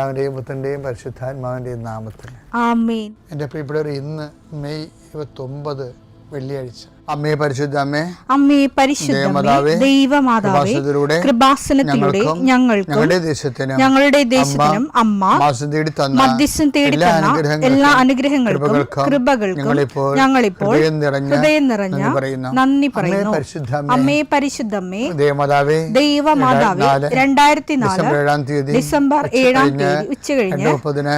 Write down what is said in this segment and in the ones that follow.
പിതാവിന്റെയും പുത്രന്റെയും പരിശുദ്ധാത്മാവിന്റെയും നാമത്തിൽ ആമേൻ. എൻ്റെ പ്രിയപ്പെട്ടവർ, ഇന്ന് മെയ് 29 വെള്ളിയാഴ്ച. അമ്മേ പരിശുദ്ധ അമ്മേ, അമ്മേ പരിശുദ്ധമേ, ദൈവമാതാവേ, കൃപാസനത്തിലൂടെ ഞങ്ങളുടെ ദേശത്തിനും അമ്മ മധ്യസ്ഥം തേടി തന്ന എല്ലാ അനുഗ്രഹങ്ങൾക്കും കൃപകൾക്കും ഞങ്ങളിപ്പോൾ ഹൃദയം നിറഞ്ഞ നന്ദി പറയുന്നു. അമ്മേ പരിശുദ്ധമേ, ദൈവമാതാവേ, 2004 ഡിസംബർ 7 ഉച്ചകഴിഞ്ഞ്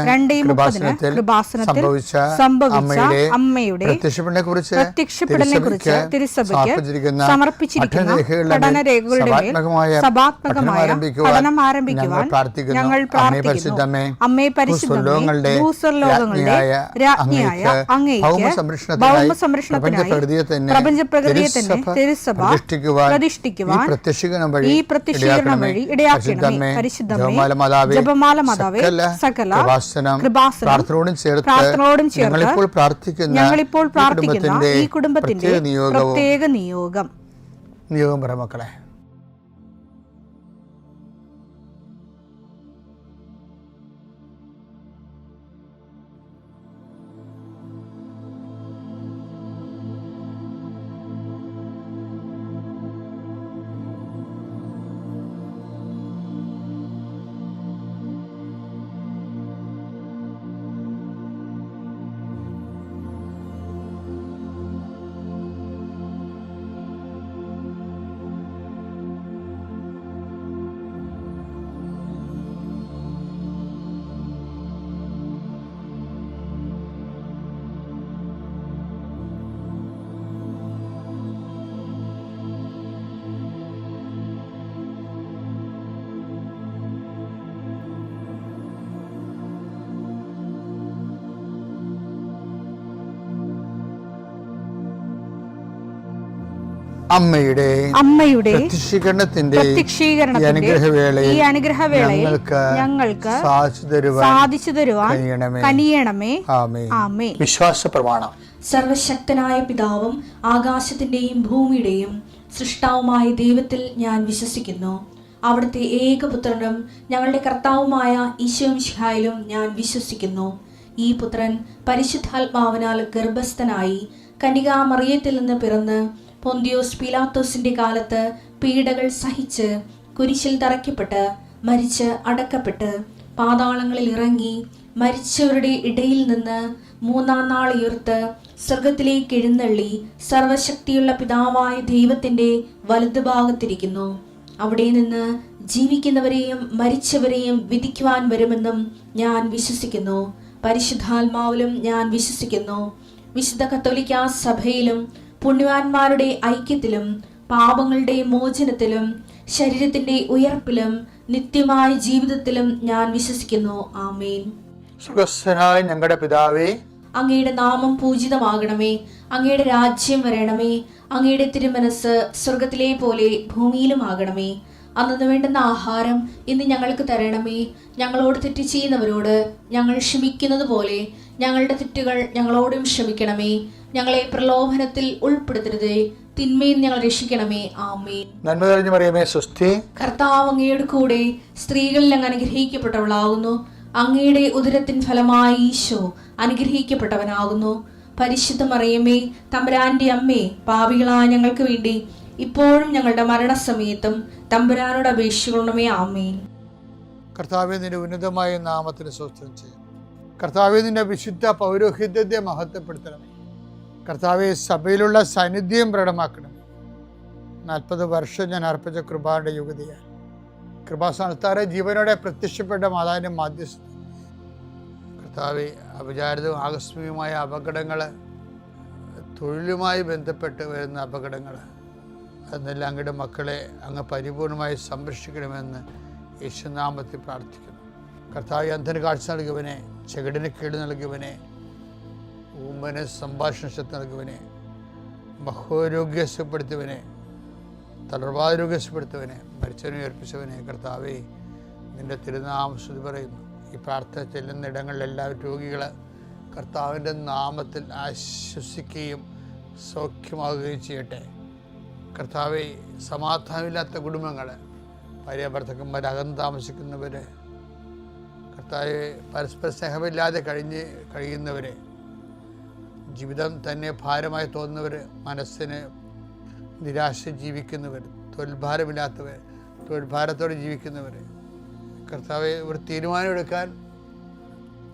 2:30 കൃപാസനത്തിൽ സംഭവിച്ച അമ്മയുടെ പ്രത്യക്ഷപ്പെടലിനെ കുറിച്ച് തിരുസഭയ്ക്ക് സമർപ്പിച്ചിരിക്കുന്ന പഠനരേഖകളുടെ മേൽ സഭാത്മകമായ പഠനം ആരംഭിക്കുവാൻ ഞങ്ങൾ പ്രാർത്ഥിക്കുന്നു. അമ്മേ പരിശുദ്ധമേ, ഭൂസ്വർലോകങ്ങളുടെ രാജ്ഞിയായ അങ്ങേയ്ക്ക് ഭൗമസംരക്ഷണത്തിനായി പ്രപഞ്ചപ്രകൃതിയെ തന്നെ തിരുസഭ പ്രതിഷ്ഠിക്കുവാൻ ഈ പ്രത്യക്ഷീകരണം വഴി ഇടയാക്കണമേ. പരിശുദ്ധമേ, ജപമാല മാതാവേ, സകല കൃപാസനം പ്രാർത്ഥനയോടും ചേർത്ത് ഞങ്ങളിപ്പോൾ പ്രാർത്ഥിക്കുന്ന ഈ കുടുംബത്തിന്റെ പ്രത്യേക നിയോഗം പറ മക്കളെ. അമ്മയുടെ പ്രത്യക്ഷീകരണത്തിന്റെ ഈ അനുഗ്രഹവേളയിൽ ഞങ്ങൾക്ക് സാധിച്ചു തരുവാൻ കനിയണമേ. ആമേൻ. വിശ്വാസ പ്രമാണം. സർവശക്തനായ പിതാവും ആകാശത്തിന്റെയും ഭൂമിയുടെയും സൃഷ്ടാവുമായ ദൈവത്തിൽ ഞാൻ വിശ്വസിക്കുന്നു. അവിടുത്തെ ഏകപുത്രനും ഞങ്ങളുടെ കർത്താവുമായ ഈശോമിശിഹായിലും ഞാൻ വിശ്വസിക്കുന്നു. ഈ പുത്രൻ പരിശുദ്ധാത്മാവിനാൽ ഗർഭസ്ഥനായി കന്യകാമറിയത്തിൽ നിന്ന് പിറന്ന് പൊന്തിയോസ് പീലാത്തോസിന്റെ കാലത്ത് പീഡകൾ സഹിച്ച് കുരിശിൽ തറയ്ക്കപ്പെട്ട് മരിച്ച് അടക്കപ്പെട്ട് പാതാളങ്ങളിൽ ഇറങ്ങി മരിച്ചവരുടെ ഇടയിൽ നിന്ന് 3-ാം നാൾ ഉയർത്ത് സ്വർഗത്തിലേക്ക് എഴുന്നള്ളി സർവശക്തിയുള്ള പിതാവായ ദൈവത്തിന്റെ വലതുഭാഗത്തിരിക്കുന്നു. അവിടെ നിന്ന് ജീവിക്കുന്നവരെയും മരിച്ചവരെയും വിധിക്കുവാൻ വരുമെന്നും ഞാൻ വിശ്വസിക്കുന്നു. പരിശുദ്ധാത്മാവിലും ഞാൻ വിശ്വസിക്കുന്നു. വിശുദ്ധ കത്തോലിക്കാ സഭയിലും പുണ്യവാന്മാരുടെ ഐക്യത്തിലും പാപങ്ങളുടെ മോചനത്തിലും ശരീരത്തിന്റെ ഉയർപ്പിലും നിത്യമായ ജീവിതത്തിലും ഞാൻ വിശ്വസിക്കുന്നു. ആമേൻ. സ്വർഗ്ഗസ്ഥനായ ഞങ്ങളുടെ പിതാവേ, അങ്ങയുടെ നാമം പൂജിതമാകണമേ. അങ്ങയുടെ രാജ്യം വരണമേ. അങ്ങയുടെ തിരുമനസ് സ്വർഗത്തിലെ പോലെ ഭൂമിയിലും ആകണമേ. അന്നു വേണ്ടുന്ന ആഹാരം ഇന്ന് ഞങ്ങൾക്ക് തരണമേ. ഞങ്ങളോട് തെറ്റ് ചെയ്യുന്നവരോട് ഞങ്ങൾ ക്ഷമിക്കുന്നത് പോലെ ഞങ്ങളുടെ തെറ്റുകൾ ഞങ്ങളോടും ക്ഷമിക്കണമേ. ഞങ്ങളെ പ്രലോഭനത്തിൽ ഉൾപ്പെടുത്തരുതേ, തിന്മയിൽ ഞങ്ങൾ രക്ഷിക്കണമേ. ആമേൻ. നന്മ നിറഞ്ഞ മറിയമേ, സ്വസ്തി. കർത്താവ് അങ്ങയുടെ കൂടെ സ്ത്രീകളിൽ അങ്ങ് അനുഗ്രഹിക്കപ്പെട്ടവളാകുന്നു. അങ്ങയുടെ ഉദരത്തിൻ ഫലമായി ഈശോ അനുഗ്രഹിക്കപ്പെട്ടവനാകുന്നു. പരിശുദ്ധ മറിയമേ, തമ്പുരാന്റെ അമ്മേ, പാപികളായ ഞങ്ങൾക്ക് വേണ്ടി ഇപ്പോഴും ഞങ്ങളുടെ മരണസമയത്തും തമ്പുരാനോട് അപേക്ഷിക്കണമേ. ആമേൻ. കർത്താവേ, നിന്റെ ഉന്നതമായ നാമത്തിന് സ്തോത്രം ചെയ്യും. കർത്താവേ, നിന്റെ വിശുദ്ധ പൗരോഹിത്യത്തെ മഹത്വപ്പെടുത്തണമേ. കർത്താവെ, സഭയിലുള്ള സാന്നിധ്യം പ്രകടമാക്കണം. 40 വർഷം ഞാൻ അർപ്പിച്ച കൃപാന്റെ യുഗതിയാണ്. കൃപാസ്ഥാനത്താറെ ജീവനോടെ പ്രത്യക്ഷപ്പെട്ട മാതാവിൻ്റെ മാധ്യസ്ഥം. കർത്താവെ, അപചാരിതവും ആകസ്മികമായ അപകടങ്ങൾ, തൊഴിലുമായി ബന്ധപ്പെട്ട് വരുന്ന അപകടങ്ങൾ, അതെല്ലാം അങ്ങയുടെ മക്കളെ അങ്ങ് പരിപൂർണമായി സംരക്ഷിക്കണമെന്ന് യേശുനാമത്തിൽ പ്രാർത്ഥിക്കുന്നു. കർത്താവ്, അന്ധന് കാഴ്ച നൽകിയവനെ, ചെകിടിന് കേട് നൽകിയവനെ, ഊമന് സംഭാഷണ ശക്തി നൽകിയവനെ, ബഹുരോഗ്യപ്പെടുത്തിയവനെ, തളർവാരോഗ്യപ്പെടുത്തിയവനെ, മരിച്ചവനെ ഉയർപ്പിച്ചവനെ, കർത്താവേ, നിൻ്റെ തിരുനാമം സ്തുതി പറയുന്നു. ഈ പ്രാർത്ഥന ചെല്ലുന്ന ഇടങ്ങളിലെല്ലാവരും രോഗികൾ കർത്താവിൻ്റെ നാമത്തിൽ ആശ്വസിക്കുകയും സൗഖ്യമാകുകയും ചെയ്യട്ടെ. കർത്താവെ, സമാധാനമില്ലാത്ത കുടുംബങ്ങൾ, ഭാര്യ ഭർത്താക്കന്മാർ അകന്ന് താമസിക്കുന്നവർ, കർത്താവ് പരസ്പര സ്നേഹമില്ലാതെ കഴിയുന്നവരെ, ജീവിതം തന്നെ ഭാരമായി തോന്നുന്നവർ, മനസ്സിന് നിരാശ ജീവിക്കുന്നവർ, തൊഴിൽഭാരമില്ലാത്തവർ, തൊഴിൽഭാരത്തോടെ ജീവിക്കുന്നവർ, കർത്താവ് ഒരു തീരുമാനമെടുക്കാൻ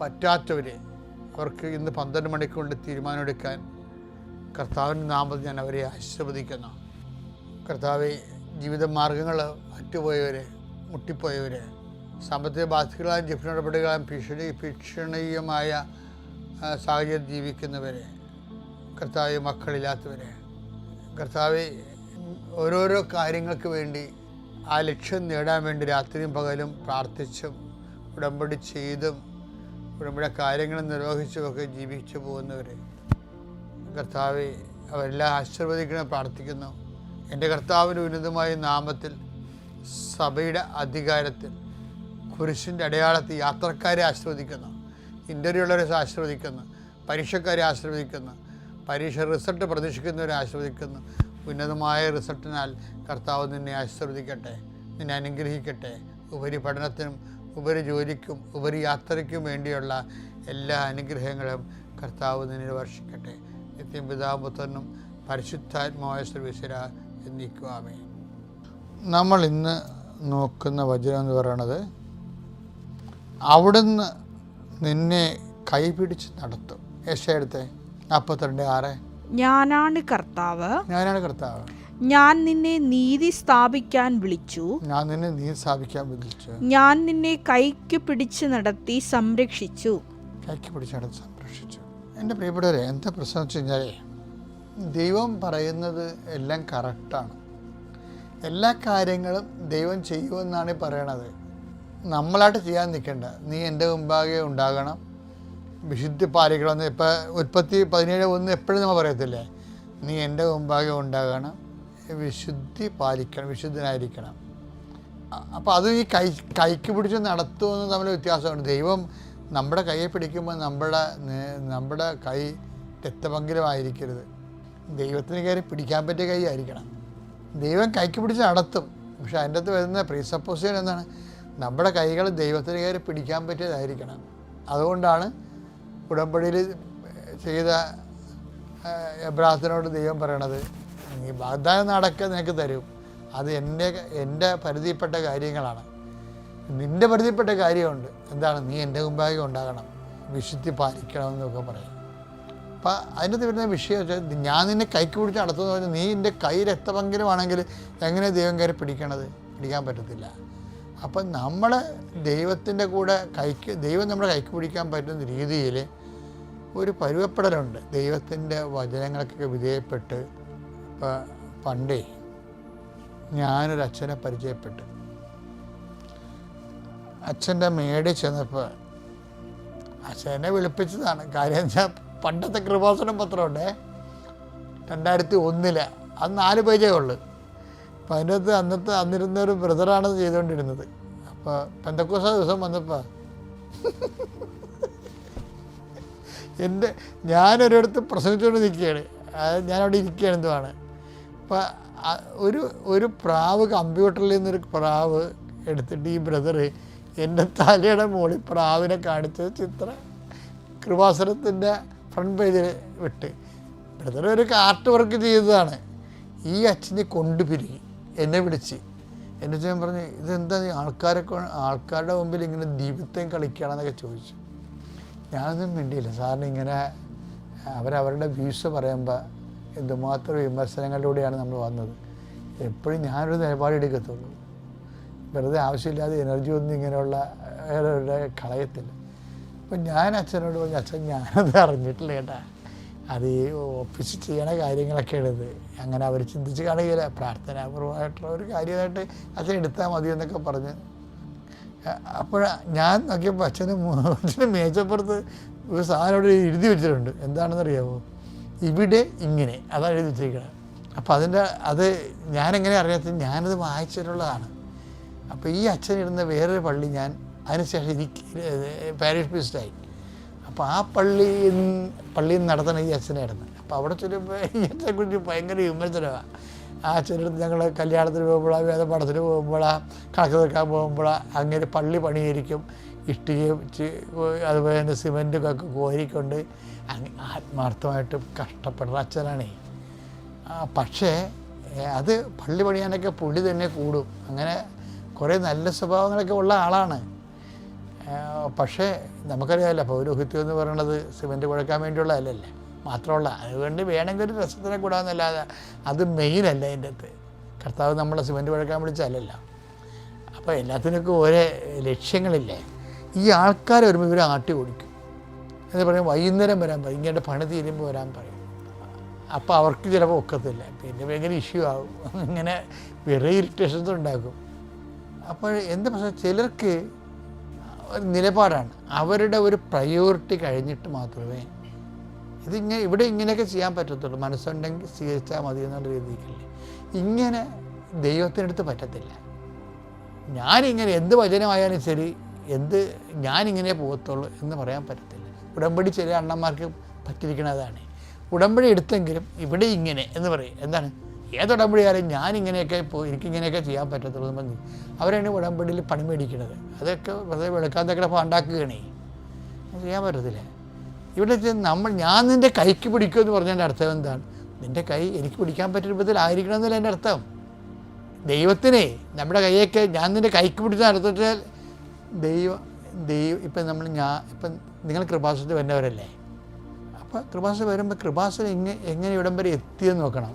പറ്റാത്തവരെ, അവർക്ക് ഇന്ന് 12 മണിക്കൊണ്ട് തീരുമാനമെടുക്കാൻ കർത്താവിൻ്റെ നാമത്തിൽ ഞാൻ അവരെ ആശീർവദിക്കുന്നു. കർത്താവ് ജീവിത മാർഗങ്ങൾ അറ്റുപോയവരെ, മുട്ടിപ്പോയവരെ, സാമ്പത്തിക ബാധ്യതകളായും ജീവിത നടപടികളായും ഭീഷണീയമായ സാഹചര്യം ജീവിക്കുന്നവരെ, കർത്താവ് മക്കളില്ലാത്തവരെ, കർത്താവ് ഓരോരോ കാര്യങ്ങൾക്ക് വേണ്ടി ആ ലക്ഷ്യം നേടാൻ വേണ്ടി രാത്രിയും പകലും പ്രാർത്ഥിച്ചും ഉടമ്പടി ചെയ്തും ഉടമ്പടി കാര്യങ്ങൾ നിർവഹിച്ചുമൊക്കെ ജീവിച്ചു പോകുന്നവരെ, കർത്താവ് അവരെല്ലാം ആശീർവദിക്കണം പ്രാർത്ഥിക്കുന്നു. എൻ്റെ കർത്താവിൻ്റെ ഉന്നതമായ നാമത്തിൽ, സഭയുടെ അധികാരത്തിൽ, കുരിശിൻ്റെ അടയാളത്തിൽ യാത്രക്കാരെ ആശീർവദിക്കുന്നു, ഇൻ്റർവ്യൂ ഉള്ളവരെ ആശീർവദിക്കുന്നു, പരീക്ഷക്കാരെ ആശീർവദിക്കുന്നു, പരീക്ഷ റിസൾട്ട് പ്രതീക്ഷിക്കുന്നവരെ ആശീർവദിക്കുന്നു. ഉന്നതമായ റിസൾട്ടിനാൽ കർത്താവ് നിന്നെ ആശീർവദിക്കട്ടെ, നിന്നെ അനുഗ്രഹിക്കട്ടെ. ഉപരിപഠനത്തിനും ഉപരി ജോലിക്കും ഉപരി യാത്രയ്ക്കും വേണ്ടിയുള്ള എല്ലാ അനുഗ്രഹങ്ങളും കർത്താവ് നിന്നെ വർഷിക്കട്ടെ. നിത്യം പിതാവും പുത്രനും പരിശുദ്ധാത്മാവായ സർവീശ്വര എന്നേക്കും ആമേൻ. നമ്മൾ ഇന്ന് നോക്കുന്ന വചനം എന്ന് പറയുന്നത്, അവിടുന്ന് നിന്നെ കൈപിടിച്ച് നടത്തും. യെശയ്യാ 42:6. ഞാനാണ് കർത്താവ്, ഞാൻ നിന്നെ നീതി സ്ഥാപിക്കാൻ വിളിച്ചു, ഞാൻ നിന്നെ കൈക്ക് പിടിച്ച് നടത്തി സംരക്ഷിച്ചു. എൻ്റെ പ്രിയപ്പെട്ടവരെ, എന്താ പ്രശ്നം വെച്ച് കഴിഞ്ഞാൽ, ദൈവം പറയുന്നത് എല്ലാം കറക്റ്റാണ്. എല്ലാ കാര്യങ്ങളും ദൈവം ചെയ്യുമെന്നാണ് പറയണത്. നമ്മളായിട്ട് ചെയ്യാൻ നിൽക്കണ്ട. നീ എൻ്റെ മുമ്പാകെ ഉണ്ടാകണം, വിശുദ്ധി പാലിക്കണമെന്ന്. ഇപ്പോൾ ഉൽപ്പത്തി 17:1 എപ്പോഴും നമ്മൾ പറയത്തില്ലേ, നീ എൻ്റെ മുമ്പാകെ ഉണ്ടാകണം, വിശുദ്ധി പാലിക്കണം, വിശുദ്ധനായിരിക്കണം. അപ്പോൾ അത് ഈ കൈക്ക് പിടിച്ച് നടത്തുമെന്ന് തമ്മിൽ വ്യത്യാസമുണ്ട്. ദൈവം നമ്മുടെ കൈയെ പിടിക്കുമ്പോൾ നമ്മുടെ കൈ രക്തപങ്കിലമായിരിക്കരുത്. ദൈവത്തിന് കയറി പിടിക്കാൻ പറ്റിയ കൈ ആയിരിക്കണം. ദൈവം കൈക്ക് പിടിച്ച് നടത്തും, പക്ഷെ അതിൻ്റെ അകത്ത് വരുന്ന പ്രീസപ്പോസിഷൻ എന്താണ്, നമ്മുടെ കൈകൾ ദൈവത്തിന് കയറി പിടിക്കാൻ പറ്റിയതായിരിക്കണം. അതുകൊണ്ടാണ് ഉടമ്പടിയിൽ ചെയ്ത എബ്രാഹത്തിനോട് ദൈവം പറയണത്, നീ വാഗ്ദാനം നടക്കെ നിനക്ക് തരും, അത് എൻ്റെ പരിധിപ്പെട്ട കാര്യങ്ങളാണ്. നിൻ്റെ പരിധിപ്പെട്ട കാര്യമുണ്ട്, എന്താണ്, നീ എൻ്റെ മുമ്പാകെ ഉണ്ടാകണം, വിശുദ്ധി പാലിക്കണമെന്നൊക്കെ പറയും. അപ്പം അതിൻ്റെ വരുന്ന വിഷയം വെച്ചാൽ, ഞാൻ നിന്നെ കൈക്ക് പിടിച്ച് നടത്തുമെന്ന് പറഞ്ഞാൽ, നീ എൻ്റെ കൈ രക്തപങ്കിലുമാണെങ്കിൽ എങ്ങനെ ദൈവം കയറി പിടിക്കാൻ പറ്റത്തില്ല. അപ്പം നമ്മൾ ദൈവത്തിൻ്റെ കൂടെ ദൈവം നമ്മുടെ കൈക്ക് പിടിക്കാൻ പറ്റുന്ന രീതിയിൽ ഒരു പരുവപ്പെടലുണ്ട്. ദൈവത്തിൻ്റെ വചനങ്ങൾക്കൊക്കെ വിധേയപ്പെട്ട്. ഇപ്പം പണ്ടേ ഞാനൊരു അച്ഛനെ പരിചയപ്പെട്ടു. അച്ഛൻ്റെ മേടിൽ ചെന്നപ്പോൾ അച്ഛനെ വിളിപ്പിച്ചതാണ്. കാര്യം വെച്ചാൽ പണ്ടത്തെ കൃപാസനം പത്രമുണ്ടേ, 2001 അത് 4 പേജേ ഉള്ളു. അപ്പം അതിൻ്റെ അകത്ത് അന്നിരുന്നൊരു ബ്രദറാണ് ചെയ്തുകൊണ്ടിരുന്നത്. അപ്പോൾ പെന്തക്കോസ്ത ദിവസം വന്നപ്പോൾ ഞാനൊരിടത്ത് പ്രസംഗിച്ചുകൊണ്ട് നിൽക്കുകയാണ്, ഞാനവിടെ ഇരിക്കുകയാണ് എന്തുവാണ്. അപ്പം ഒരു പ്രാവ്, കമ്പ്യൂട്ടറിൽ നിന്നൊരു പ്രാവ് എടുത്തിട്ട് ഈ ബ്രദർ എൻ്റെ തലയുടെ മുകളിൽ പ്രാവിനെ കാണിച്ച ചിത്രം കൃപാസനത്തിൻ്റെ ഫ്രണ്ട് പേജിൽ വിട്ട്. ബ്രദർ ഒരു ആർട്ട് വർക്ക് ചെയ്തതാണ്. ഈ അച്ഛനെ കൊണ്ടുപിരികി എന്നെ വിളിച്ച്. എൻ്റെ അച്ഛൻ പറഞ്ഞു, ഇതെന്താ നീ ആൾക്കാരുടെ മുമ്പിൽ ഇങ്ങനെ ദീപത്തെയും കളിക്കുകയാണെന്നൊക്കെ ചോദിച്ചു. ഞാനൊന്നും മിണ്ടിയില്ല. സാറിന് ഇങ്ങനെ അവരവരുടെ വ്യൂസ് പറയുമ്പോൾ എന്തുമാത്രം വിമർശനങ്ങളിലൂടെയാണ് നമ്മൾ വന്നത്. എപ്പോഴും ഞാനൊരു നിലപാടെടുക്കത്തുള്ളൂ. വെറുതെ ആവശ്യമില്ലാതെ എനർജി ഒന്നും ഇങ്ങനെയുള്ള കളയത്തില്ല. അപ്പം ഞാൻ അച്ഛനോട് പറഞ്ഞു, അച്ഛൻ ഞാനത് അറിഞ്ഞിട്ടില്ല കേട്ടാ, അത് ഈ ഓഫീസിൽ ചെയ്യണ കാര്യങ്ങളൊക്കെ എടുത്ത് അങ്ങനെ അവർ ചിന്തിച്ച് കാണുകയില്ല, പ്രാർത്ഥനാപൂർവമായിട്ടുള്ള ഒരു കാര്യമായിട്ട് അച്ഛൻ എടുത്താൽ മതി എന്നൊക്കെ പറഞ്ഞ്. അപ്പോൾ ഞാൻ നോക്കിയപ്പോൾ അച്ഛന് മേച്ചപ്പുറത്ത് ഒരു സാധനം അവിടെ എഴുതി വെച്ചിട്ടുണ്ട്. എന്താണെന്നറിയാമോ, ഇവിടെ ഇങ്ങനെ, അതാണ് എഴുതി വെച്ചിരിക്കുന്നത്. അപ്പോൾ അത് ഞാനെങ്ങനെ അറിയാത്ത, ഞാനത് വായിച്ചിട്ടുള്ളതാണ്. അപ്പോൾ ഈ അച്ഛനിരുന്ന വേറൊരു പള്ളി ഞാൻ അതിനുശേഷം പാരിഷ് പ്രീസ്റ്റായി. അപ്പോൾ ആ പള്ളിയിൽ നടത്തണം ഈ അച്ഛനായിരുന്നു. അപ്പോൾ അവിടെ ചെല്ലുമ്പോൾ ഈ അച്ഛനെക്കുറിച്ച് ഭയങ്കര വിമർശനമാണ്. ആ അച്ഛനടുത്ത് ഞങ്ങൾ കല്യാണത്തിന് പോകുമ്പോഴാണ്, വേദപാഠത്തിന് പോകുമ്പോഴാണ്, കണക്ക് തീർക്കാൻ പോകുമ്പോഴാണ് അങ്ങനെ പള്ളി പണിയായിരിക്കും, ഇഷ്ടിക വെച്ച് അതുപോലെ തന്നെ സിമൻറ്റൊക്കെ കോരിക്കൊണ്ട് ആത്മാർത്ഥമായിട്ട് കഷ്ടപ്പെടുന്ന അച്ഛനാണേ. പക്ഷേ അത് പള്ളി പണിയാനൊക്കെ പുള്ളി തന്നെ കൂടും. അങ്ങനെ കുറേ നല്ല സ്വഭാവങ്ങളൊക്കെ ഉള്ള ആളാണ്. പക്ഷേ നമുക്കറിയാമല്ലോ പൗരോഹിത്യം എന്ന് പറയുന്നത് സിമൻറ്റ് കുഴക്കാൻ വേണ്ടിയുള്ള അല്ലല്ലേ മാത്രമല്ല, അതുകൊണ്ട് വേണമെങ്കിൽ ഒരു രസത്തിനെ കൂടാമെന്നല്ലാതെ അത് മെയിനല്ല. അതിൻ്റെ അകത്ത് കർത്താവ് നമ്മളെ സിമൻറ്റ് കുഴക്കാൻ വിളിച്ചല്ലല്ലോ. അപ്പോൾ എല്ലാത്തിനൊക്കെ ഓരോ ലക്ഷ്യങ്ങളില്ലേ. ഈ ആൾക്കാർ വരുമ്പോൾ ഇവർ ആട്ടി ഓടിക്കും. എന്ന് പറയും വൈകുന്നേരം വരാൻ പറയും, ഇങ്ങനെ പണി തീരുമ്പോൾ വരാൻ പറയും. അപ്പോൾ അവർക്ക് ചിലപ്പോൾ ഒക്കത്തില്ല, പിന്നെ ഭയങ്കര ഇഷ്യൂ ആകും. ഇങ്ങനെ വേറെ ഇറിറ്റേഷൻസ് ഉണ്ടാക്കും. അപ്പോൾ എന്താ പ്രശ്നം, ചിലർക്ക് ഒരു നിലപാടാണ്, അവരുടെ ഒരു പ്രയോറിറ്റി കഴിഞ്ഞിട്ട് മാത്രമേ ഇവിടെ ഇങ്ങനെയൊക്കെ ചെയ്യാൻ പറ്റത്തുള്ളൂ. മനസ്സുണ്ടെങ്കിൽ സ്വീകരിച്ചാൽ മതി എന്നുള്ള രീതിക്കല്ലേ. ഇങ്ങനെ ദൈവത്തിനടുത്ത് പറ്റത്തില്ല. ഞാനിങ്ങനെ എന്ത് വചനമായാലും ശരി, ഞാനിങ്ങനെ പോകത്തുള്ളൂ എന്ന് പറയാൻ പറ്റത്തില്ല. ഉടമ്പടി ചില അണ്ണന്മാർക്ക് പറ്റിയിരിക്കണതാണ്. ഉടമ്പടി എടുത്തെങ്കിലും ഇവിടെ ഇങ്ങനെ എന്ന് പറയും. എന്താണ് ഏത് ഉടമ്പടിയായാലും ഞാനിങ്ങനെയൊക്കെ എനിക്കിങ്ങനെയൊക്കെ ചെയ്യാൻ പറ്റത്തുള്ളൂ എന്ന് പറഞ്ഞു അവരാണ് ഉടമ്പടിയിൽ പണി മേടിക്കുന്നത്. അതൊക്കെ വെറുതെ വെളുക്കാത്തൊക്കെ ഉണ്ടാക്കുകയാണേ, ചെയ്യാൻ പറ്റത്തില്ല. ഇവിടെ ഞാൻ നിൻ്റെ കൈക്ക് പിടിക്കുമെന്ന് പറഞ്ഞതിൻ്റെ അർത്ഥം എന്താണ്? നിൻ്റെ കൈ എനിക്ക് പിടിക്കാൻ പറ്റിയ രൂപത്തിലായിരിക്കണം എന്നല്ല എൻ്റെ അർത്ഥം. ദൈവത്തിനെ നമ്മുടെ കൈയൊക്കെ ഞാൻ നിൻ്റെ കൈക്ക് പിടിച്ച നടത്തിച്ചാൽ ദൈവം ഇപ്പം ഇപ്പം നിങ്ങൾ കൃപാസനത്തിൽ വരുന്നവരല്ലേ. അപ്പോൾ കൃപാസനം വരുമ്പോൾ കൃപാസനം എങ്ങനെ ഇവിടം വരെ എത്തിയെന്ന് നോക്കണം.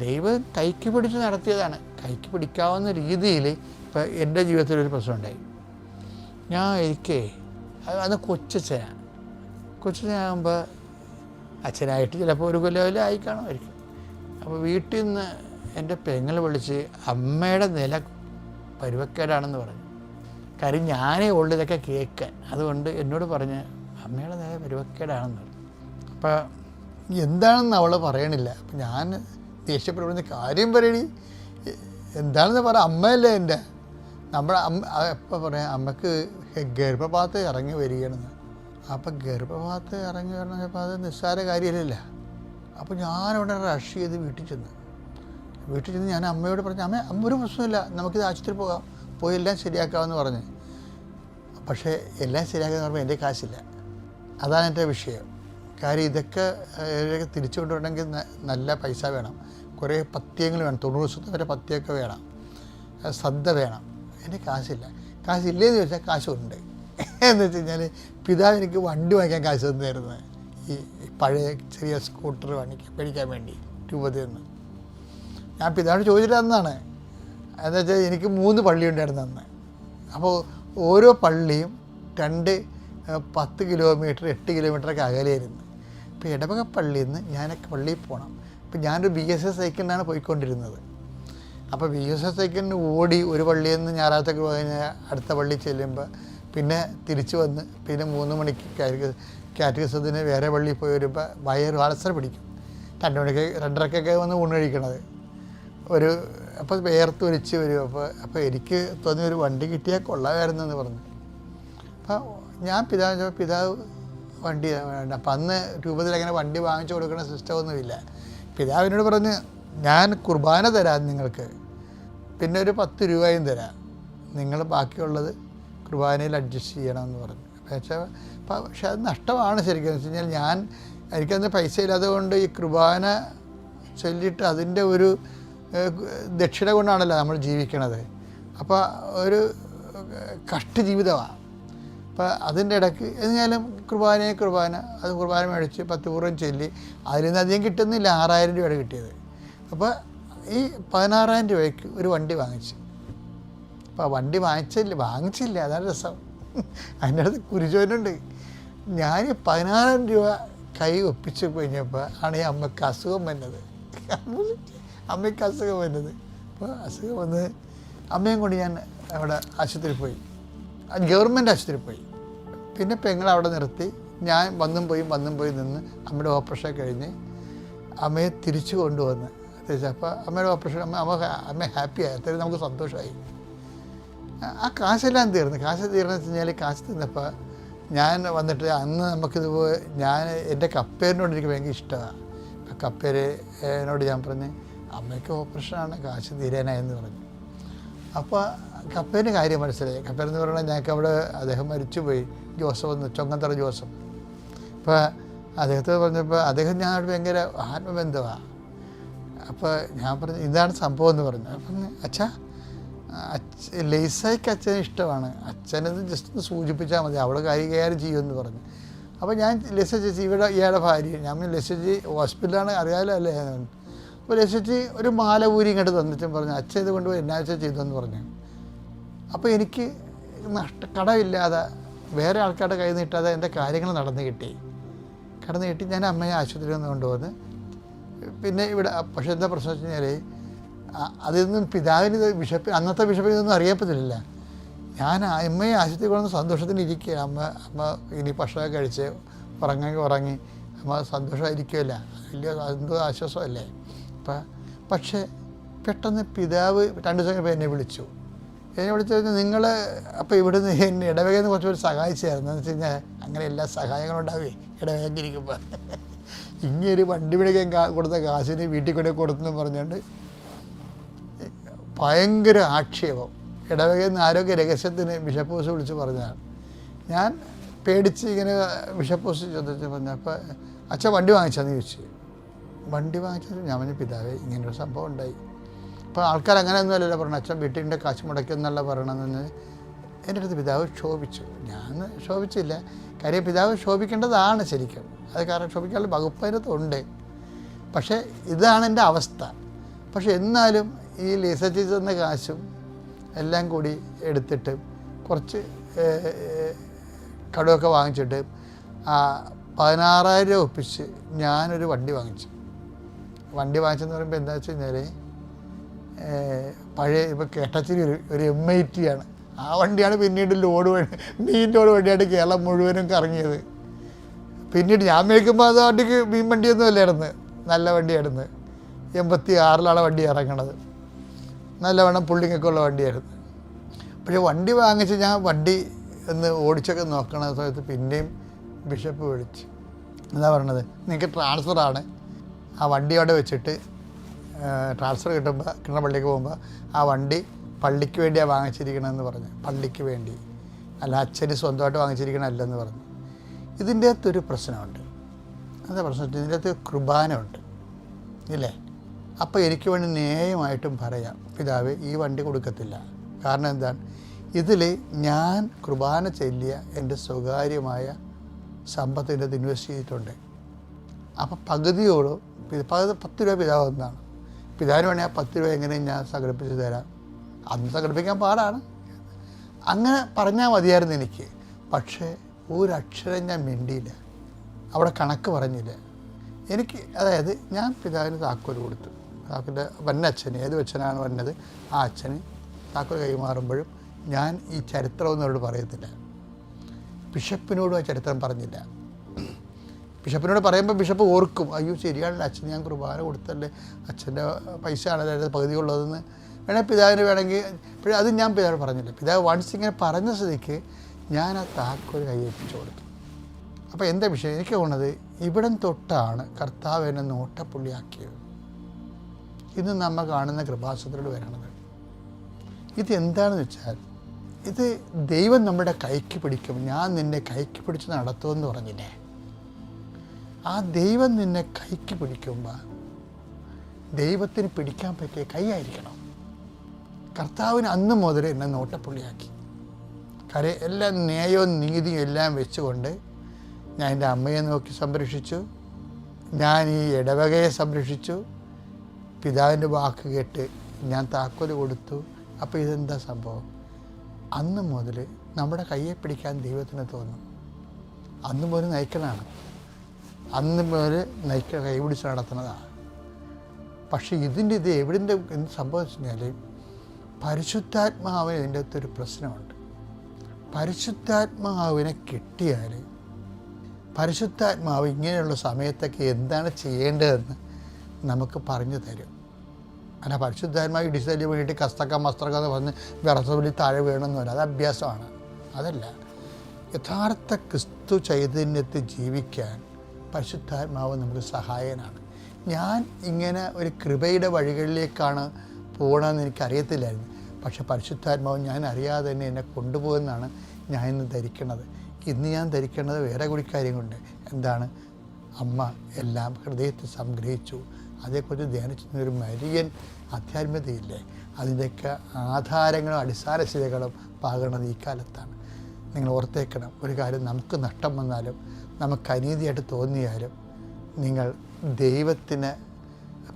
ദൈവം കൈക്ക് പിടിച്ച് നടത്തിയതാണ്. കൈക്ക് പിടിക്കാവുന്ന രീതിയിൽ ഇപ്പം എൻ്റെ ജീവിതത്തിലൊരു പ്രശ്നം ഉണ്ടായി. അന്ന് കൊച്ചച്ഛനാകുമ്പോൾ അച്ഛനായിട്ട് ചിലപ്പോൾ ഒരു കൊല്ലം ആയി കാണുമായിരിക്കും. അപ്പോൾ വീട്ടിൽ നിന്ന് എൻ്റെ പെങ്ങൾ വിളിച്ച് അമ്മയുടെ നില പരുവക്കേടാണെന്ന് പറഞ്ഞു. കാര്യം ഞാനേ ഉള്ളു ഇതൊക്കെ കേൾക്കാൻ. അതുകൊണ്ട് എന്നോട് പറഞ്ഞ് അമ്മയുടെ നില പരുവക്കേടാണെന്ന് പറഞ്ഞു. അപ്പോൾ എന്താണെന്ന് അവൾ പറയണില്ല. അപ്പം ഞാൻ ദേഷ്യപ്പെടുന്ന കാര്യം പറയണി എന്താണെന്ന് പറയാം. അമ്മയല്ലേ എൻ്റെ നമ്മുടെ എപ്പോൾ പറയാം അമ്മക്ക് ഗർഭപാത്രം ഇറങ്ങി വരികയാണെന്ന്. അപ്പം ഗർഭപാത്രം ഇറങ്ങി വരണപ്പോൾ അത് നിസ്സാര കാര്യമില്ല. അപ്പോൾ ഞാനവിടെ റഷ് ചെയ്ത് വീട്ടിൽ ചെന്ന് ഞാൻ അമ്മയോട് പറഞ്ഞു, അമ്മ ഒരു പ്രശ്നമില്ല, നമുക്കിത് ആശുപത്രി പോയി എല്ലാം ശരിയാക്കാമെന്ന് പറഞ്ഞ്. പക്ഷേ എല്ലാം ശരിയാക്കാന്ന് പറയുമ്പോൾ എൻ്റെ കാശില്ല. അതാണ് എൻ്റെ വിഷയം. കാര്യം ഇതൊക്കെ തിരിച്ചു കൊണ്ടുവരണമെങ്കിൽ നല്ല പൈസ വേണം, കുറേ പഥ്യങ്ങൾ വേണം, 90 ദിവസത്തെ വരെ പഥ്യമൊക്കെ വേണം, ശ്രദ്ധ വേണം. എൻ്റെ കാശില്ല. കാശില്ലേന്ന് ചോദിച്ചാൽ കാശുണ്ട്. എന്ന് വെച്ച് കഴിഞ്ഞാൽ പിതാവ് എനിക്ക് വണ്ടി വാങ്ങിക്കാൻ കാശ് തന്നായിരുന്നു. ഈ പഴയ ചെറിയ സ്കൂട്ടർ മേടിക്കാൻ വേണ്ടി രൂപത്തിൽ നിന്ന് ഞാൻ പിതാവിനോട് ചോദിച്ചിട്ട് തന്നാണ്. എന്താ വെച്ചാൽ എനിക്ക് 3 പള്ളി ഉണ്ടായിരുന്നു അന്ന്. അപ്പോൾ ഓരോ പള്ളിയും 10 കിലോമീറ്റർ 8 കിലോമീറ്ററൊക്കെ അകലെയായിരുന്നു. ഇപ്പോൾ ഇടവക പള്ളിയിൽ നിന്ന് ഞാനൊക്കെ പള്ളിയിൽ പോകണം. ഇപ്പം ഞാനൊരു BSS സൈക്കിളിനാണ് പോയിക്കൊണ്ടിരുന്നത്. അപ്പോൾ BSS സൈക്കിളിന് ഓടി ഒരു പള്ളിയിൽ നിന്ന് ഞായറാഴ്ചക്ക് കഴിഞ്ഞാൽ അടുത്ത പള്ളി ചെല്ലുമ്പോൾ പിന്നെ തിരിച്ചു വന്ന് പിന്നെ 3 മണിക്ക് കാറ്റഗിസത്തിന് വേറെ പള്ളിയിൽ പോയി വരുമ്പോൾ വയറ് അൾസർ പിടിക്കും. 2 മണിക്ക് 2:30 വന്ന് ഊണ് കഴിക്കണത് അപ്പോൾ വേർത്ത് ഒലിച്ച് വരും. അപ്പോൾ എനിക്ക് തോന്നി ഒരു വണ്ടി കിട്ടിയാൽ കൊള്ളാമായിരുന്നു എന്ന് പറഞ്ഞു. അപ്പോൾ ഞാൻ പിതാവ് വണ്ടി വേണ്ട. അപ്പം അന്ന് രൂപത്തിൽ അങ്ങനെ വണ്ടി വാങ്ങിച്ചു കൊടുക്കുന്ന സിസ്റ്റമൊന്നുമില്ല. പിതാവിനോട് പറഞ്ഞ് ഞാൻ കുർബാന തരാം നിങ്ങൾക്ക്, പിന്നെ ഒരു 10 രൂപയും തരാം, നിങ്ങൾ ബാക്കിയുള്ളത് കുർബാനയിൽ അഡ്ജസ്റ്റ് ചെയ്യണമെന്ന് പറഞ്ഞു. പക്ഷേ അത് നഷ്ടമാണ് ശരിക്കും. എന്ന് വെച്ച് കഴിഞ്ഞാൽ എനിക്കന്ന് പൈസ ഇല്ലാതെ കൊണ്ട് ഈ കുർബാന ചൊല്ലിയിട്ട് അതിൻ്റെ ഒരു ദക്ഷിണ കൊണ്ടാണല്ലോ നമ്മൾ ജീവിക്കണത്. അപ്പോൾ ഒരു കഷ്ട ജീവിതമാണ്. അപ്പോൾ അതിൻ്റെ ഇടയ്ക്ക് എന്നാലും കുർബാന അത് കുർബാന മേടിച്ച് 10 പൂർവ്വം ചൊല്ലി അതിൽ നിന്ന് അധികം കിട്ടുന്നില്ല. 6000 രൂപയാണ് കിട്ടിയത്. അപ്പോൾ ഈ 16,000 രൂപയ്ക്ക് ഒരു വണ്ടി വാങ്ങിച്ചു. അപ്പോൾ വണ്ടി വാങ്ങിച്ചില്ല, അതാണ് രസം. അതിൻ്റെ അടുത്ത് കുരിശോനുണ്ട്. ഞാൻ 16,000 രൂപ കൈ ഒപ്പിച്ച് കഴിഞ്ഞപ്പോൾ ആണ് ഈ അമ്മയ്ക്ക് അസുഖം വന്നത്. അപ്പോൾ അസുഖം വന്ന് അമ്മയും കൊണ്ട് ഞാൻ അവിടെ ആശുപത്രിയിൽ പോയി, ഗവൺമെൻറ് ആശുപത്രിയിൽ പോയി. പിന്നെ പെങ്ങൾ അവിടെ നിർത്തി. ഞാൻ വന്നും പോയി നിന്ന് അമ്മയുടെ ഓപ്പറേഷൻ കഴിഞ്ഞ് അമ്മയെ തിരിച്ചു കൊണ്ടുവന്ന് അപ്പോൾ അമ്മയുടെ ഓപ്പറേഷൻ അമ്മ ഹാപ്പിയായി. അത്രയും നമുക്ക് സന്തോഷമായി. ആ കാശെല്ലാം തീർന്നു. കാശ് തീർന്നു വെച്ച് കഴിഞ്ഞാൽ കാശ് തിന്നപ്പോൾ ഞാൻ വന്നിട്ട് അന്ന് നമുക്കിതുപോലെ എൻ്റെ കപ്പേരിനോട് എനിക്ക് ഭയങ്കര ഇഷ്ടമാണ്. അപ്പം കപ്പേരിനോട് ഞാൻ പറഞ്ഞ് അമ്മയ്ക്ക് ഓപ്പറേഷനാണ്, കാശ് തീരാനായെന്ന് പറഞ്ഞു. അപ്പോൾ കപ്പേൻ്റെ കാര്യം മനസ്സിലായി. കപ്പേരെന്ന് പറഞ്ഞാൽ ഞങ്ങൾക്ക് അവിടെ അദ്ദേഹം മരിച്ചുപോയി, ജോസഫ് എന്ന്, ചൊങ്ങന്തറ ജോസഫ്. അപ്പോൾ അദ്ദേഹത്തെ പറഞ്ഞപ്പോൾ അദ്ദേഹം ഞാനോട് ഭയങ്കര ആത്മബന്ധമാണ്. അപ്പോൾ ഞാൻ പറഞ്ഞു ഇതാണ് സംഭവം എന്ന് പറഞ്ഞു. അപ്പം അച്ഛാ, ലേസായിക്ക് അച്ഛന് ഇഷ്ടമാണ്, അച്ഛനത് ജസ്റ്റ് ഒന്ന് സൂചിപ്പിച്ചാൽ മതി, അവിടെ കൈകാര്യം ചെയ്യുമെന്ന് പറഞ്ഞു. അപ്പോൾ ഞാൻ ലെസ ചേച്ചി ഇവിടെ ഇയാളുടെ ഭാര്യ, ഞാൻ ലെസ ചേച്ചി ഹോസ്പിറ്റലാണ് അറിയാമല്ലോ അല്ലേ. അപ്പോൾ ലെസ ചേച്ചി ഒരു മാല ഊരി ഇങ്ങോട്ട് തന്നിട്ടും പറഞ്ഞു അച്ഛൻ ഇത് കൊണ്ടുപോയി എന്നാ വെച്ചാൽ ചെയ്തെന്ന് പറഞ്ഞു. അപ്പോൾ എനിക്ക് കടമില്ലാതെ വേറെ ആൾക്കാരുടെ കയ്യിൽ നിന്ന് കിട്ടാതെ എൻ്റെ കാര്യങ്ങൾ നടന്നു കിട്ടി. ഞാൻ അമ്മയെ ആശുപത്രിയിൽ നിന്ന് കൊണ്ടുവന്ന് പിന്നെ ഇവിടെ. പക്ഷേ എന്താ പ്രശ്നം വെച്ച് കഴിഞ്ഞാൽ അതിൽ നിന്നും പിതാവിന് അന്നത്തെ ബിഷപ്പിന് ഇതൊന്നും അറിയാൻ പറ്റില്ല. ഞാൻ അമ്മയെ ആശുപത്രി കൊണ്ടുവന്ന് സന്തോഷത്തിന് ഇരിക്കുക. അമ്മ ഇനി ഭക്ഷണമൊക്കെ കഴിച്ച് ഉറങ്ങി അമ്മ സന്തോഷമായിരിക്കുമല്ല, വലിയ എന്തോ ആശ്വാസമല്ലേ. പക്ഷേ പെട്ടെന്ന് പിതാവ് 2 ദിവസം കഴിഞ്ഞപ്പോൾ എന്നെ വിളിച്ചു കഴിഞ്ഞാൽ നിങ്ങൾ അപ്പോൾ ഇവിടുന്ന് എന്നെ ഇടവകയിൽ നിന്ന് കുറച്ചുപേർ സഹായിച്ചായിരുന്നു. എന്ന് വെച്ച് കഴിഞ്ഞാൽ അങ്ങനെ എല്ലാ സഹായങ്ങളും ഉണ്ടാവേ ഇടവകയ്ക്ക് ഇരിക്കുമ്പോൾ. ഇങ്ങനൊരു വണ്ടി പിടിക്കാൻ കൊടുത്ത കാശിന് വീട്ടിൽ കൊണ്ടു കൊടുത്തെന്ന് പറഞ്ഞുകൊണ്ട് ഭയങ്കര ആക്ഷേപം. ഇടവകയിൽ നിന്ന് ആരോഗ്യ രഹസ്യത്തിന് ബിഷപ്പ് ഹൗസ് വിളിച്ച് പറഞ്ഞതാണ്. ഞാൻ പേടിച്ച് ഇങ്ങനെ ബിഷപ്പ് ഹൗസ് ചോദിച്ചു പറഞ്ഞു. അപ്പോൾ അച്ഛൻ വണ്ടി വാങ്ങിച്ചാന്ന് ചോദിച്ചു. വണ്ടി വാങ്ങിച്ചത് ഞാൻ പറഞ്ഞു പിതാവേ ഇങ്ങനൊരു സംഭവം ഉണ്ടായി. അപ്പോൾ ആൾക്കാർ അങ്ങനെയൊന്നും അല്ലല്ലോ പറഞ്ഞു, അച്ഛൻ വീട്ടിൻ്റെ കാശ് മുടക്കിയെന്നല്ല പറയണമെന്ന്. എൻ്റെ അടുത്ത് പിതാവ് ക്ഷോഭിച്ചു. ഞാൻ ക്ഷോഭിച്ചില്ല, കാര്യം പിതാവ് ക്ഷോഭിക്കേണ്ടതാണ് ശരിക്കും. അത് കാരണം ക്ഷോഭിക്കാനുള്ള വകുപ്പ് അതിനകത്തുണ്ട്. പക്ഷേ ഇതാണ് എൻ്റെ അവസ്ഥ. പക്ഷെ എന്നാലും ഈ ലിസച്ച് തന്ന കാശും എല്ലാം കൂടി എടുത്തിട്ട് കുറച്ച് കടമൊക്കെ വാങ്ങിച്ചിട്ട് 16,000 രൂപ ഒപ്പിച്ച് ഞാനൊരു വണ്ടി വാങ്ങിച്ചു. വണ്ടി വാങ്ങിച്ചെന്ന് പറയുമ്പോൾ എന്താ വെച്ച് കഴിഞ്ഞാൽ പഴയ ഇപ്പോൾ കേട്ടച്ചിരി ഒരു M80 ആണ്. ആ വണ്ടിയാണ് പിന്നീട് മീൻ ലോഡ് വണ്ടിയായിട്ട് കേരളം മുഴുവനും കറങ്ങിയത്. പിന്നീട് ഞാൻ മേടിക്കുമ്പോൾ അത് വണ്ടിക്ക് മീൻ വണ്ടിയൊന്നും അല്ലായിരുന്നു, നല്ല വണ്ടിയായിരുന്നു. 86 വണ്ടി ഇറങ്ങണത്, നല്ലവണ്ണം പുള്ളിങ്ങൊക്കെ ഉള്ള വണ്ടിയായിരുന്നു. പക്ഷേ വണ്ടി വാങ്ങിച്ച് ഞാൻ വണ്ടി ഒന്ന് ഓടിച്ചൊക്കെ നോക്കണ സമയത്ത് പിന്നെയും ബിഷപ്പ് വിളിച്ച് എന്താ പറയണത്, നിങ്ങൾക്ക് ട്രാൻസ്ഫറാണ്, ആ വണ്ടി അവിടെ വെച്ചിട്ട് ട്രാൻസ്ഫർ കിട്ടുന്ന പള്ളിക്ക് പോകുമ്പോൾ ആ വണ്ടി പള്ളിക്ക് വേണ്ടിയാണ് വാങ്ങിച്ചിരിക്കണമെന്ന് പറഞ്ഞു. പള്ളിക്ക് വേണ്ടി, അല്ല അച്ഛന് സ്വന്തമായിട്ട് വാങ്ങിച്ചിരിക്കണമല്ലെന്ന് പറഞ്ഞു. ഇതിൻ്റെ അകത്തൊരു പ്രശ്നമുണ്ട്. എന്താ പ്രശ്നം? ഇതിൻ്റെ അകത്ത് കുർബാന ഉണ്ട് ഇല്ലേ. അപ്പോൾ എനിക്ക് വേണ്ടി ന്യായമായിട്ടും പറയാം പിതാവ് ഈ വണ്ടി കൊടുക്കത്തില്ല. കാരണം എന്താണ്, ഇതിൽ ഞാൻ കുർബാന ചൊല്ലിയ എൻ്റെ സ്വകാര്യമായ സമ്പത്തിൻ്റെ അത് ഇൻവെസ്റ്റ് ചെയ്തിട്ടുണ്ട്. അപ്പോൾ പകുതിയോളം 10 രൂപ പിതാവ് ഒന്നാണ്. പിതാവിന് വേണമെങ്കിൽ ആ 10 രൂപ എങ്ങനെയും ഞാൻ സംഘടിപ്പിച്ച് തരാം. അന്ന് സംഘടിപ്പിക്കാൻ പാടാണ്. അങ്ങനെ പറഞ്ഞാൽ മതിയായിരുന്നു എനിക്ക്. പക്ഷേ ഒരക്ഷരം ഞാൻ മിണ്ടിയില്ല, അവിടെ കണക്ക് പറഞ്ഞില്ല. എനിക്ക് അതായത് ഞാൻ പിതാവിന് താക്കോൽ കൊടുത്തു. താക്കോല് വന്നച്ഛന്, ഏത് അച്ഛനാണ് വന്നത് ആ അച്ഛന് താക്കോൽ കൈമാറുമ്പോഴും ഞാൻ ഈ ചരിത്രമൊന്നും അവരോട് പറയത്തില്ല. ബിഷപ്പിനോടും ആ ചരിത്രം പറഞ്ഞില്ല. ബിഷപ്പിനോട് പറയുമ്പോൾ ബിഷപ്പ് ഓർക്കും, അയ്യോ ശരിയാണല്ലോ അച്ഛൻ ഞാൻ കുർബാന കൊടുത്തല്ലേ, അച്ഛൻ്റെ പൈസ ആണല്ലോ പകുതി ഉള്ളതെന്ന് പിതാവിന് വേണമെങ്കിൽ. പക്ഷേ അത് ഞാൻ പിതാവിനോട് പറഞ്ഞില്ല. പിതാവ് വൺസ് ഇങ്ങനെ പറഞ്ഞ സ്ഥിതിക്ക് ഞാൻ ആ താക്കോൽ കൈയേൽപ്പിച്ചു കൊടുത്തു. അപ്പോൾ എന്താ വിഷയം, എനിക്ക് തോന്നുന്നത് ഇവിടം തൊട്ടാണ് കർത്താവ് എന്നെ നോട്ടപ്പുള്ളിയാക്കിയത്. ഇന്ന് നമ്മൾ കാണുന്ന കൃപാസനത്തിലൂടെ വരണത് ഇതെന്താണെന്ന് വെച്ചാൽ, ഇത് ദൈവം നമ്മുടെ കൈക്ക് പിടിക്കും. ഞാൻ നിന്നെ കൈക്ക് പിടിച്ച് നടത്തുമെന്ന് പറഞ്ഞില്ലേ, ആ ദൈവം നിന്നെ കൈക്ക് പിടിക്കുമ്പോൾ ദൈവത്തിന് പിടിക്കാൻ പറ്റിയ കൈയായിരിക്കണം. കർത്താവിന് അന്ന് മുതൽ എന്നെ നോട്ടപ്പുള്ളിയാക്കി. കാര്യം എല്ലാം ന്യായവും നീതിയും എല്ലാം വെച്ചുകൊണ്ട് ഞാൻ എൻ്റെ അമ്മയെ നോക്കി സംരക്ഷിച്ചു, ഞാൻ ഈ ഇടവകയെ സംരക്ഷിച്ചു, പിതാവിൻ്റെ വാക്ക് കേട്ട് ഞാൻ താക്കോല് കൊടുത്തു. അപ്പോൾ ഇതെന്താ സംഭവം, അന്ന് മുതൽ നമ്മുടെ കയ്യെ പിടിക്കാൻ ദൈവത്തിന് തോന്നും. അന്ന് മുതൽ നയിക്കലാണ്, അന്ന് മുതൽ കൈ പിടിച്ച് നടത്തുന്നതാണ്. പക്ഷേ ഇത് എവിടിൻ്റെ എന്ത് സംഭവിച്ചു കഴിഞ്ഞാൽ, പരിശുദ്ധാത്മാവിന് ഇതിൻ്റെ അകത്തൊരു പ്രശ്നമുണ്ട്. പരിശുദ്ധാത്മാവിനെ കിട്ടിയാൽ പരിശുദ്ധാത്മാവ് ഇങ്ങനെയുള്ള സമയത്തൊക്കെ എന്താണ് ചെയ്യേണ്ടതെന്ന് നമുക്ക് പറഞ്ഞു തരും. അല്ല പരിശുദ്ധാത്മാവ് ഇടിച്ചതിന് വേണ്ടിയിട്ട് കസ്തക്ക മസ്തക്ക എന്ന് പറഞ്ഞ് വിറസവിലി താഴെ വീണമെന്ന് പറയാം, അത് അഭ്യാസമാണ്. അതല്ല, യഥാർത്ഥ ക്രിസ്തു ചൈതന്യത്തിൽ ജീവിക്കാൻ പരിശുദ്ധാത്മാവ് നമുക്ക് സഹായകനാണ്. ഞാൻ ഇങ്ങനെ ഒരു കൃപയുടെ വഴികളിലേക്കാണ് പോകണമെന്ന് എനിക്കറിയത്തില്ലായിരുന്നു. പക്ഷെ പരിശുദ്ധാത്മാവ് ഞാൻ അറിയാതെ തന്നെ എന്നെ കൊണ്ടുപോകുമെന്നാണ് ഞാൻ ഇന്ന് ധരിക്കുന്നത്. ഇന്ന് ഞാൻ ധരിക്കുന്നത് വേറെ കൂടി കാര്യങ്ങളുണ്ട്. എന്താണ്? അമ്മ എല്ലാം ഹൃദയത്തിൽ സംഗ്രഹിച്ചു. അതേക്കുറിച്ച് ധ്യാനിച്ചിരുന്നൊരു മരിയൻ ആധ്യാത്മികതയില്ലേ, അതിൻ്റെയൊക്കെ ആധാരങ്ങളും അടിസ്ഥാന സ്ഥിതികളും പാകുന്നത് ഈ കാലത്താണ്. നിങ്ങൾ ഓർത്തേക്കണം, ഒരു കാര്യം നമുക്ക് നഷ്ടം വന്നാലും നമുക്ക് അനീതിയായിട്ട് തോന്നിയാലും നിങ്ങൾ ദൈവത്തിന്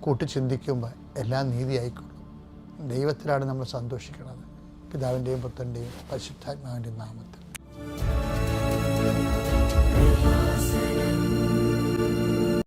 കൂട്ടി ചിന്തിക്കുമ്പോൾ എല്ലാം നീതിയായിക്കൊള്ളും. ദൈവത്തിലാണ് നമ്മൾ സന്തോഷിക്കുന്നത്. പിതാവിൻ്റെയും പുത്രൻ്റെയും പരിശുദ്ധാത്മാവിൻ്റെയും നാമത്തിൽ.